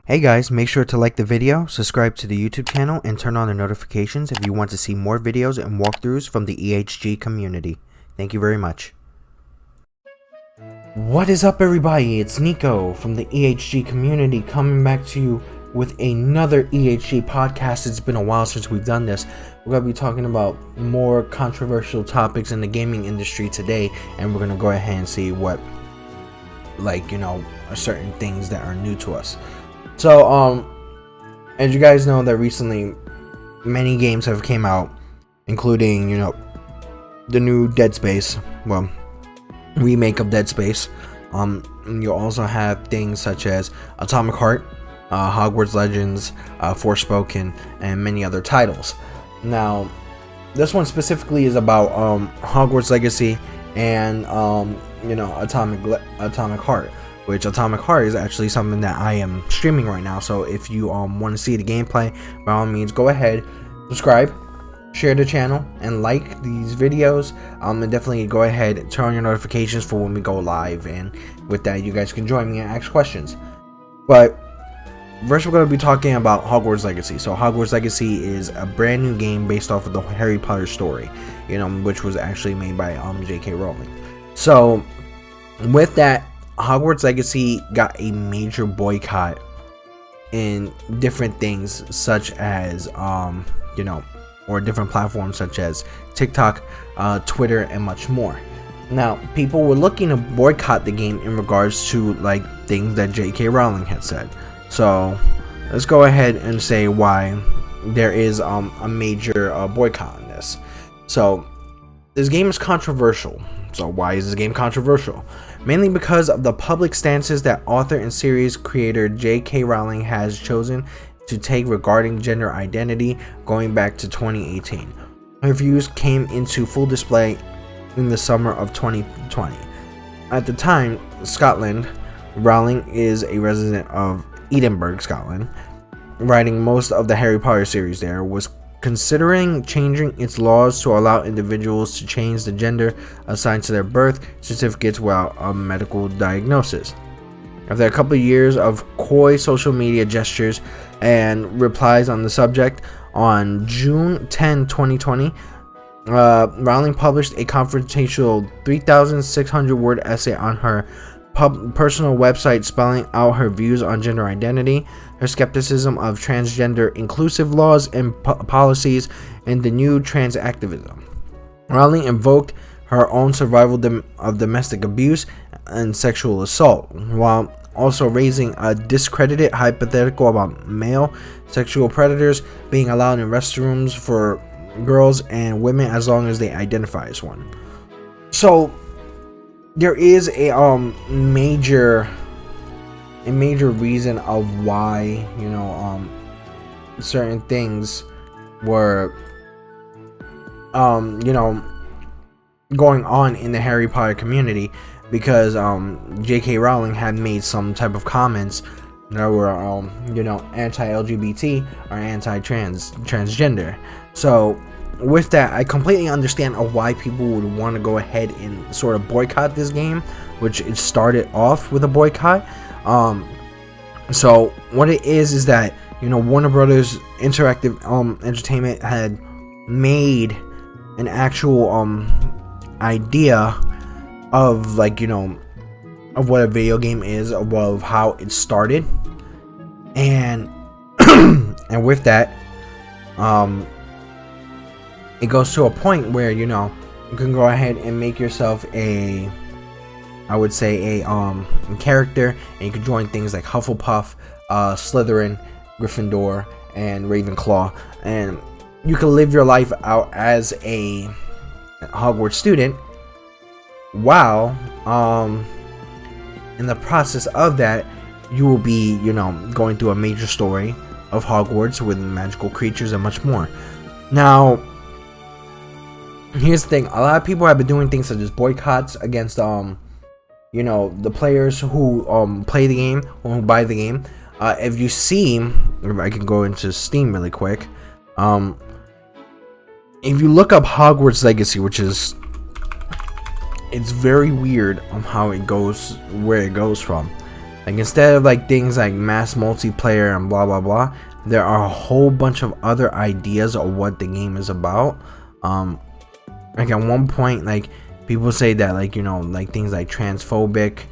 Hey guys, make sure to like the video, subscribe to the YouTube channel, and turn on the notifications if you want to see more videos and walkthroughs from the EHG community. Thank you very much. What is up everybody, it's Nico from the EHG community coming back to you with another EHG podcast. It's been a while since we've done this. We're going to be talking about more controversial topics in the gaming industry today, and we're going to go ahead and see what, are certain things that are new to us. So, as you guys know, that recently many games have came out, including, the new Dead Space, remake of Dead Space. You also have things such as Atomic Heart, Hogwarts Legends, Forspoken, and many other titles. Now, this one specifically is about Hogwarts Legacy and Atomic Heart. Which Atomic Heart is actually something that I am streaming right now. So if you want to see the gameplay, by all means, go ahead, subscribe, share the channel, and like these videos. And definitely go ahead and turn on your notifications for when we go live. And with that, you guys can join me and ask questions. But first, we're going to be talking about Hogwarts Legacy. So Hogwarts Legacy is a brand new game based off of the Harry Potter story, which was actually made by J.K. Rowling. So with that, Hogwarts Legacy got a major boycott in different things such as or different platforms such as TikTok, Twitter, and much more. Now, people were looking to boycott the game in regards to things that J.K. Rowling had said. So let's go ahead and say why there is a major boycott on this. So this game is controversial. So why is this game controversial? Mainly because of the public stances that author and series creator J.K. Rowling has chosen to take regarding gender identity going back to 2018. Her views came into full display in the summer of 2020. At the time, Scotland, Rowling is a resident of Edinburgh, Scotland, writing most of the Harry Potter series there, was considering changing its laws to allow individuals to change the gender assigned to their birth certificates without a medical diagnosis. After a couple of years of coy social media gestures and replies on the subject, on June 10, 2020, Rowling published a confrontational 3,600-word essay on her personal website spelling out her views on gender identity, her skepticism of transgender inclusive laws and policies, and the new trans activism. Rowling invoked her own survival of domestic abuse and sexual assault, while also raising a discredited hypothetical about male sexual predators being allowed in restrooms for girls and women as long as they identify as one. So there is a major reason of why certain things were going on in the Harry Potter community, because J.K. Rowling had made some type of comments that were anti-LGBT or anti-transgender. So with that, I completely understand why people would want to go ahead and sort of boycott this game, which it started off with a boycott. So what it is that Warner Brothers Interactive Entertainment had made an actual idea of of what a video game is, of how it started, and and with that, it goes to a point where you can go ahead and make yourself a character, and you can join things like Hufflepuff, Slytherin, Gryffindor, and Ravenclaw, and you can live your life out as a Hogwarts student, while in the process of that, you will be going through a major story of Hogwarts with magical creatures and much more. Now, here's the thing: a lot of people have been doing things such as boycotts against the players who play the game or who buy the game. If you see, I can go into Steam really quick. If you look up Hogwarts Legacy, which is, it's very weird on how it goes, where it goes from. Like, instead of like things like mass multiplayer and blah blah blah, there are a whole bunch of other ideas of what the game is about. Like at one point, like people say that, like, you know, like things like transphobic,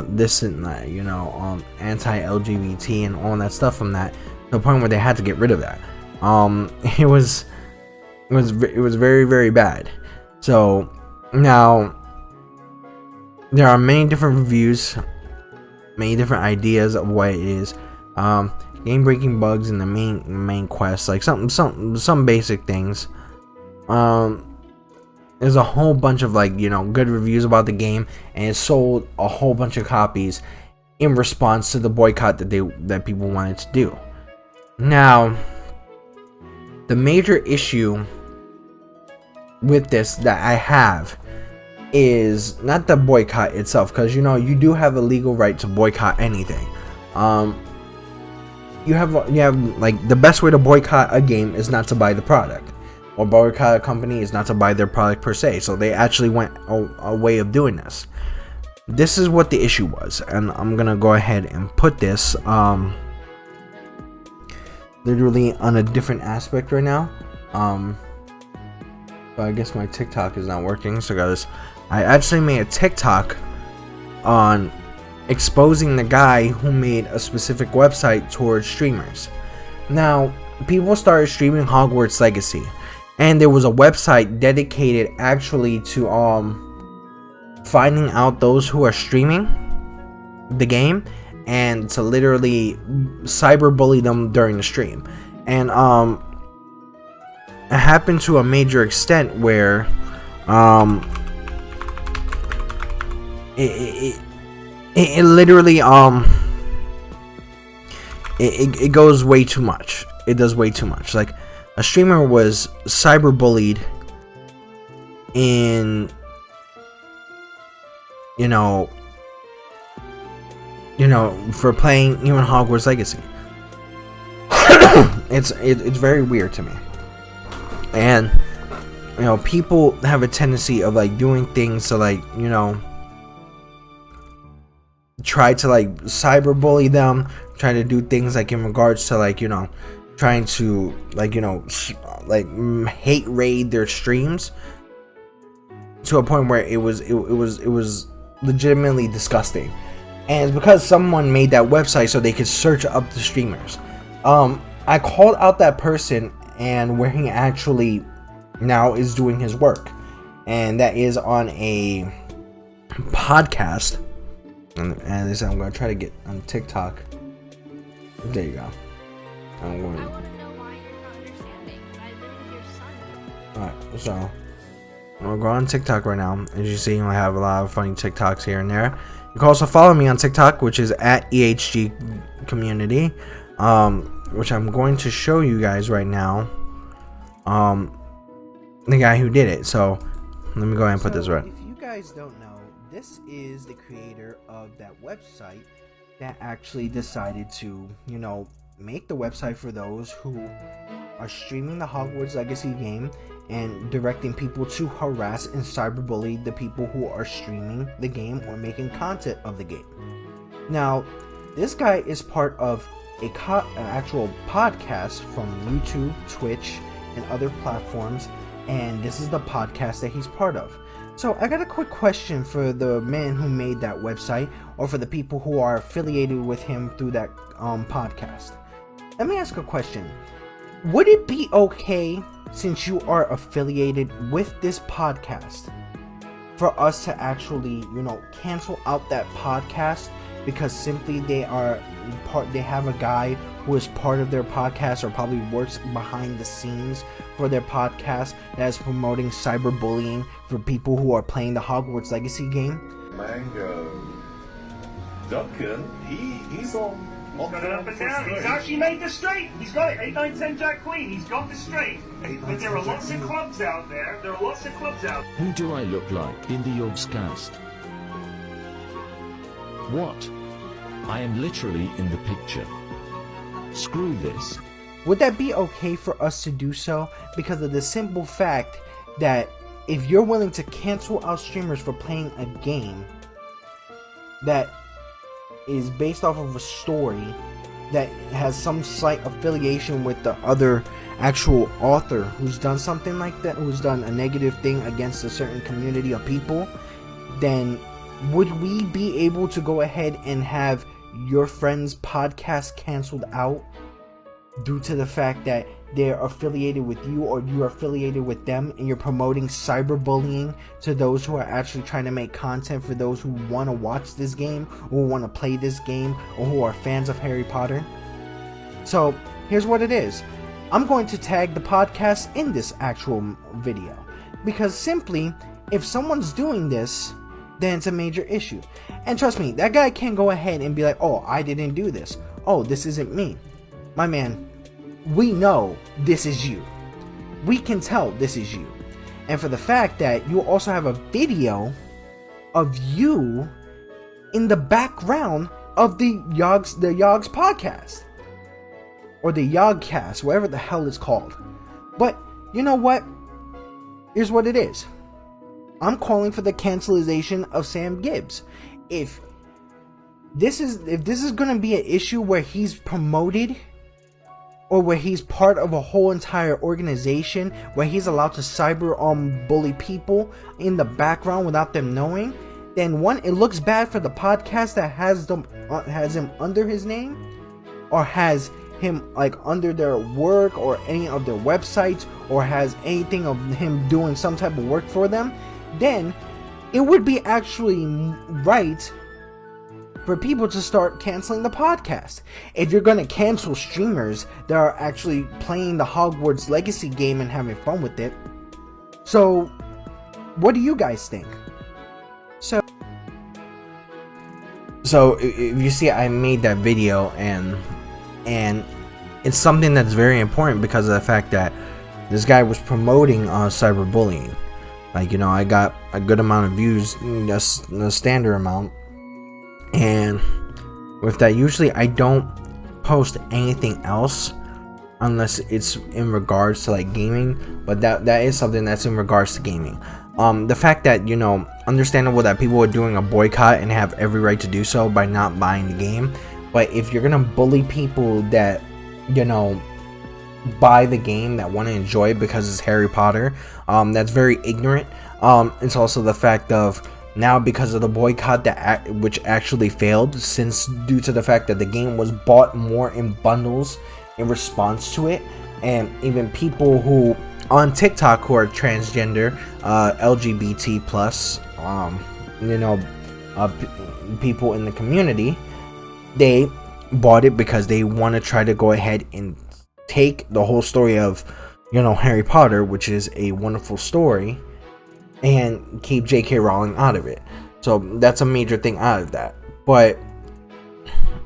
this and that, you know, anti-LGBT and all that stuff from that, to the point where they had to get rid of that. It was very, very bad. So now there are many different reviews, many different ideas of what it is. Game breaking bugs in the main quest, like some basic things. There's a whole bunch of, like, you know, good reviews about the game, and it sold a whole bunch of copies in response to the boycott that people wanted to do. Now, the major issue with this that I have is not the boycott itself, because, you know, you do have a legal right to boycott anything. You have like, the best way to boycott a game is not to buy the product, or boycott a company is not to buy their product per se. So they actually went a way of doing this. This is what the issue was, and I'm gonna go ahead and put this literally on a different aspect right now. But I guess my TikTok is not working. So guys, I actually made a TikTok on exposing the guy who made a specific website towards streamers. Now, people started streaming Hogwarts Legacy, and there was a website dedicated actually to finding out those who are streaming the game and to literally cyberbully them during the stream. And it happened to a major extent where it literally it goes way too much. It does way too much. Like, a streamer was cyberbullied in, you know, for playing even Hogwarts Legacy. It's very weird to me. And, you know, people have a tendency of, like, doing things to, like, you know, try to, like, cyberbully them, try to do things, like, in regards to, like, you know, trying to, like, you know, like, hate raid their streams to a point where it was legitimately disgusting. And it's because someone made that website so they could search up the streamers. I called out that person and where he actually now is doing his work, and that is on a podcast. And as I said, I'm going to try to get on TikTok. There you go. I'm going. I want to know why you're not understanding. I live with your son. Alright, so I'll go on TikTok right now. As you see, I have a lot of funny TikToks here and there. You can also follow me on TikTok, which is at EHG community, which I'm going to show you guys right now. The guy who did it. So let me go ahead and put this right. If you guys don't know, this is the creator of that website that actually decided to, you know, make the website for those who are streaming the Hogwarts Legacy game and directing people to harass and cyberbully the people who are streaming the game or making content of the game. Now, this guy is part of an actual podcast from YouTube, Twitch, and other platforms, and this is the podcast that he's part of. So I got a quick question for the man who made that website, or for the people who are affiliated with him through that podcast. Let me ask a question. Would it be okay, since you are affiliated with this podcast, for us to actually, you know, cancel out that podcast because simply they have a guy who is part of their podcast or probably works behind the scenes for their podcast that is promoting cyberbullying for people who are playing the Hogwarts Legacy game? Mango. Duncan, he's on. Got it up and down. He's actually made the straight. He's got it. 8, 9, 10, Jack, Queen. He's got the straight. But there are lots of clubs out there. Who do I look like in the Yogscast? What? I am literally in the picture. Screw this. Would that be okay for us to do so? Because of the simple fact that if you're willing to cancel out streamers for playing a game that is based off of a story that has some slight affiliation with the other actual author who's done something like that, who's done a negative thing against a certain community of people, then would we be able to go ahead and have your friend's podcast canceled out due to the fact that they're affiliated with you, or you're affiliated with them, and you're promoting cyberbullying to those who are actually trying to make content for those who want to watch this game, or want to play this game, or who are fans of Harry Potter? So here's what it is. I'm going to tag the podcast in this actual video, because simply, if someone's doing this, then it's a major issue. And trust me, that guy can't go ahead and be like, oh, I didn't do this. Oh, this isn't me. My man, we know this is you. We can tell this is you. And for the fact that you also have a video of you in the background of the Yogs podcast, or the Yogcast, whatever the hell it's called. But you know what? Here's what it is. I'm calling for the cancellation of Sam Gibbs. If this is going to be an issue where he's promoted, or where he's part of a whole entire organization where he's allowed to cyber bully people in the background without them knowing, then one, it looks bad for the podcast that has him under his name, or has him like under their work or any of their websites, or has anything of him doing some type of work for them. Then it would be actually right for people to start canceling the podcast. If you're going to cancel streamers that are actually playing the Hogwarts Legacy game and having fun with it. So what do you guys think? So if you see, I made that video, and it's something that's very important because of the fact that this guy was promoting cyberbullying. Like, you know, I got a good amount of views, just the standard amount. And with that, usually I don't post anything else unless it's in regards to like gaming, but that is something that's in regards to gaming. The fact that, you know, understandable that people are doing a boycott and have every right to do so by not buying the game, but if you're gonna bully people that, you know, buy the game, that want to enjoy it because it's Harry Potter, that's very ignorant. It's also the fact of, now because of the boycott which actually failed, since due to the fact that the game was bought more in bundles in response to it, and even people who on TikTok who are transgender, LGBT plus, you know, people in the community, they bought it because they want to try to go ahead and take the whole story of, you know, Harry Potter, which is a wonderful story, and keep J.K. Rowling out of it. So that's a major thing out of that. But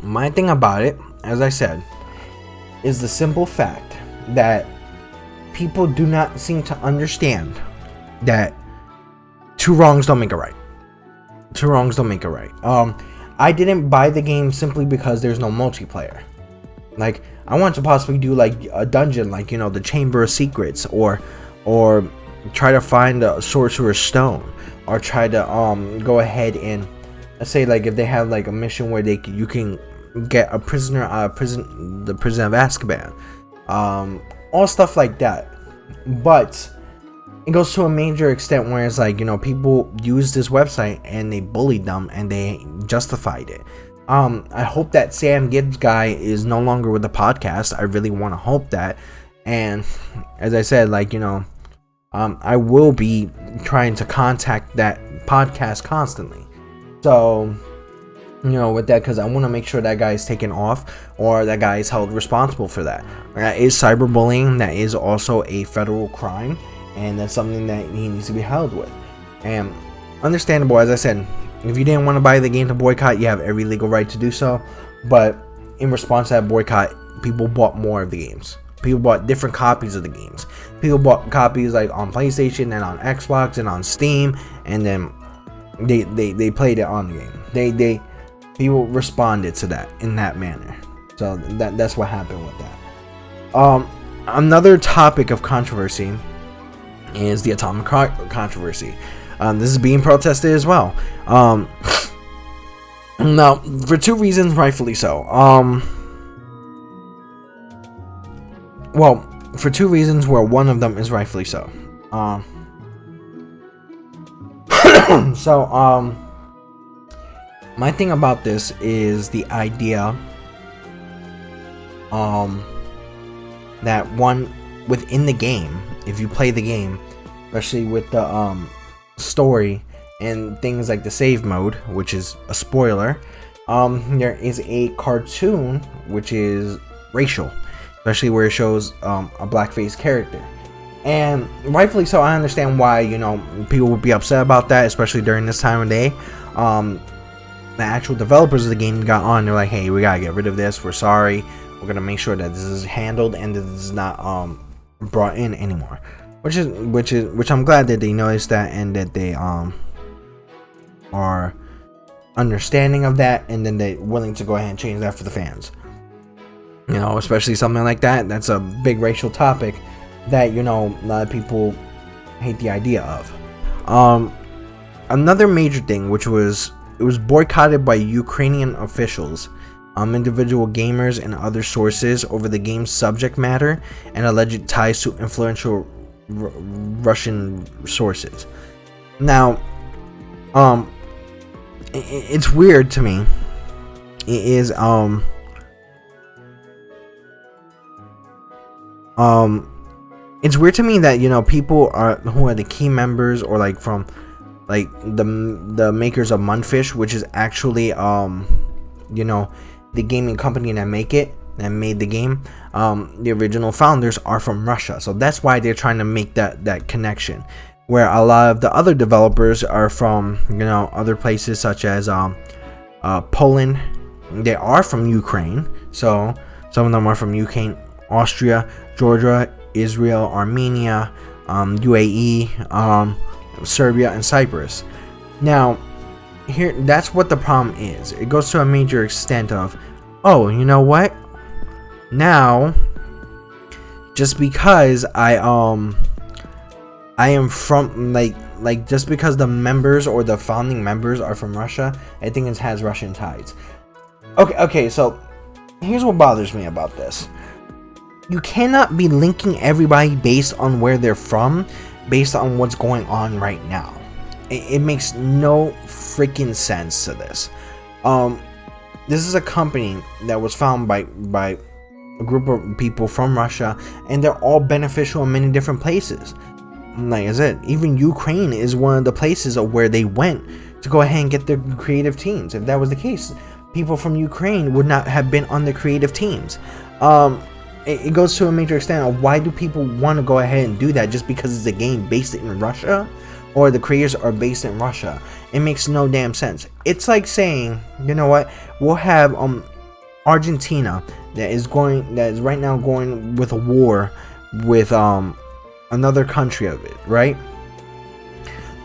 my thing about it, as I said, is the simple fact that people do not seem to understand that two wrongs don't make a right. Two wrongs don't make a right. I didn't buy the game simply because there's no multiplayer. Like, I want to possibly do like a dungeon, like, you know, the Chamber of Secrets, or try to find a Sorcerer's Stone, or try to go ahead and, let's say, like, if they have like a mission where you can get a prisoner out of the prison of Azkaban, all stuff like that. But it goes to a major extent where it's like, you know, people use this website and they bullied them and they justified it. I hope that Sam Gibbs guy is no longer with the podcast. I really want to hope that. And as I said, like, you know, I will be trying to contact that podcast constantly. So, you know, with that, because I want to make sure that guy is taken off, or that guy is held responsible for that. That is cyberbullying. That is also a federal crime, and that's something that he needs to be held with. And understandable, as I said, if you didn't want to buy the game to boycott, you have every legal right to do so. But in response to that boycott, people bought more of the games. People bought different copies of the games. People bought copies like on PlayStation and on Xbox and on Steam, and then they played it on the game. People responded to that in that manner. So that's what happened with that. Another topic of controversy is the atomic controversy. This is being protested as well. Now, for two reasons, rightfully so. Well, for two reasons, where one of them is rightfully so. My thing about this is the idea, that one, within the game, if you play the game, especially with the story and things like the save mode, which is a spoiler, there is a cartoon which is racial, especially where it shows a blackface character. And rightfully so, I understand why, you know, people would be upset about that, especially during this time of day. The actual developers of the game got on, they're like, hey, we gotta get rid of this, we're sorry, we're gonna make sure that this is handled and that this is not brought in anymore. Which I'm glad that they noticed that, and that they are understanding of that, and then they're willing to go ahead and change that for the fans. You know, especially something like that, that's a big racial topic that, you know, a lot of people hate the idea of. Another major thing, which was, it was boycotted by Ukrainian officials, individual gamers, and other sources over the game's subject matter and alleged ties to influential Russian sources. Now, it's weird to me. It is it's weird to me that, you know, people who are the key members, or like from like the makers of Munfish, which is actually you know, the gaming company that made the game, the original founders are from Russia, so that's why they're trying to make that connection, where a lot of the other developers are from, you know, other places such as Poland. They are from Ukraine, so some of them are from Ukraine, Austria, Georgia, Israel, Armenia, UAE, Serbia, and Cyprus. Now, here, that's what the problem is. It goes to a major extent of, oh, you know what? Now, just because I am from, like just because the members or the founding members are from Russia, I think it has Russian ties. Okay, so here's what bothers me about this. You cannot be linking everybody based on where they're from, based on what's going on right now. It makes no freaking sense to this. This is a company that was founded by a group of people from Russia, and they're all beneficial in many different places. Like I said, even Ukraine is one of the places of where they went to go ahead and get their creative teams. If that was the case, people from Ukraine would not have been on the creative teams. It goes to a major extent of, why do people want to go ahead and do that just because it's a game based in Russia, or the creators are based in Russia? It makes no damn sense. It's like saying, you know what, we'll have Argentina that is right now going with a war with another country of it, right?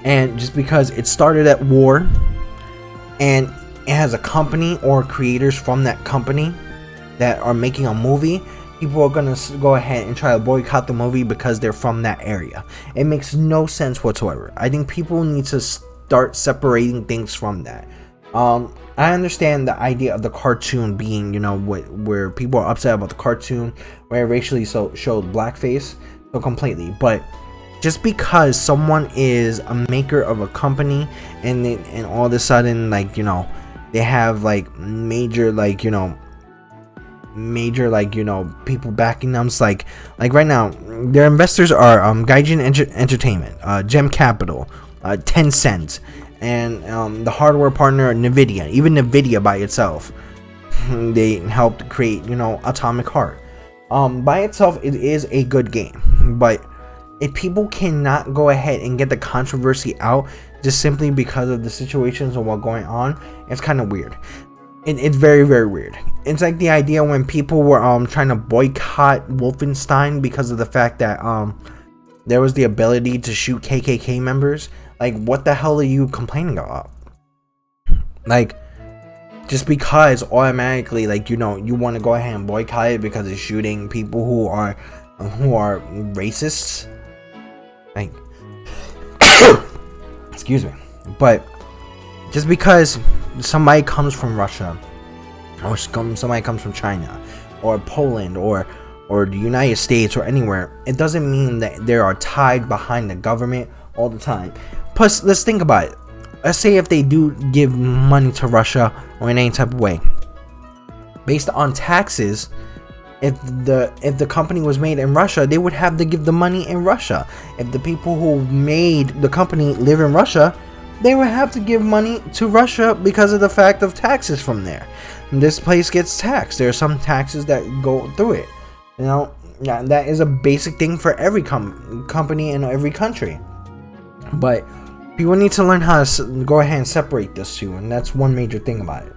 And just because it started at war and it has a company or creators from that company that are making a movie, people are gonna go ahead and try to boycott the movie because they're from that area. It makes no sense whatsoever. I think people need to start separating things from that. I understand the idea of the cartoon being, you know, where people are upset about the cartoon where it racially showed blackface so completely, but just because someone is a maker of a company and all of a sudden, like, you know, they have like major people backing them. It's like right now their investors are Gaijin Entertainment, Gem Capital, Tencent, and the hardware partner Nvidia. Even Nvidia by itself, they helped create, you know, Atomic Heart. By itself, it is a good game, but if people cannot go ahead and get the controversy out just simply because of the situations and what's going on, it's kind of weird. It's very, very weird. It's like the idea when people were trying to boycott Wolfenstein because of the fact that there was the ability to shoot KKK members. Like, what the hell are you complaining about? Like, just because automatically, like, you know, you want to go ahead and boycott it because it's shooting people who are racists. Like, excuse me, but just because somebody comes from Russia, or somebody comes from China, or Poland, or the United States, or anywhere, it doesn't mean that they are tied behind the government all the time. Plus, let's think about it. Let's say if they do give money to Russia or in any type of way, based on taxes, if the company was made in Russia, they would have to give the money in Russia. If the people who made the company live in Russia, they would have to give money to Russia because of the fact of taxes from there. This place gets taxed. There are some taxes that go through it. You know, that is a basic thing for every company in every country. But people need to learn how to go ahead and separate this two, and that's one major thing about it.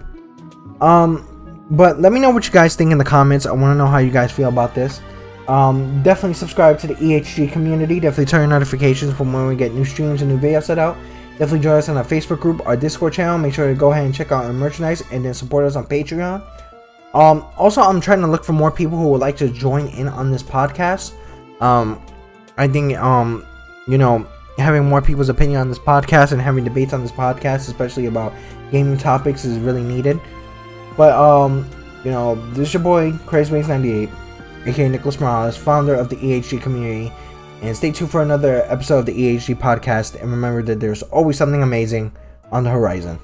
But let me know what you guys think in the comments. I want to know how you guys feel about this. Definitely subscribe to the EHG community. Definitely turn on notifications for when we get new streams and new videos set out. Definitely join us on our Facebook group, our Discord channel. Make sure to go ahead and check out our merchandise, and then support us on Patreon. Also, I'm trying to look for more people who would like to join in on this podcast. I think, you know, having more people's opinion on this podcast and having debates on this podcast, especially about gaming topics, is really needed. But, you know, this is your boy, CrazyBase98, aka Nicholas Morales, founder of the EHG community. And stay tuned for another episode of the EHG podcast. And remember that there's always something amazing on the horizon.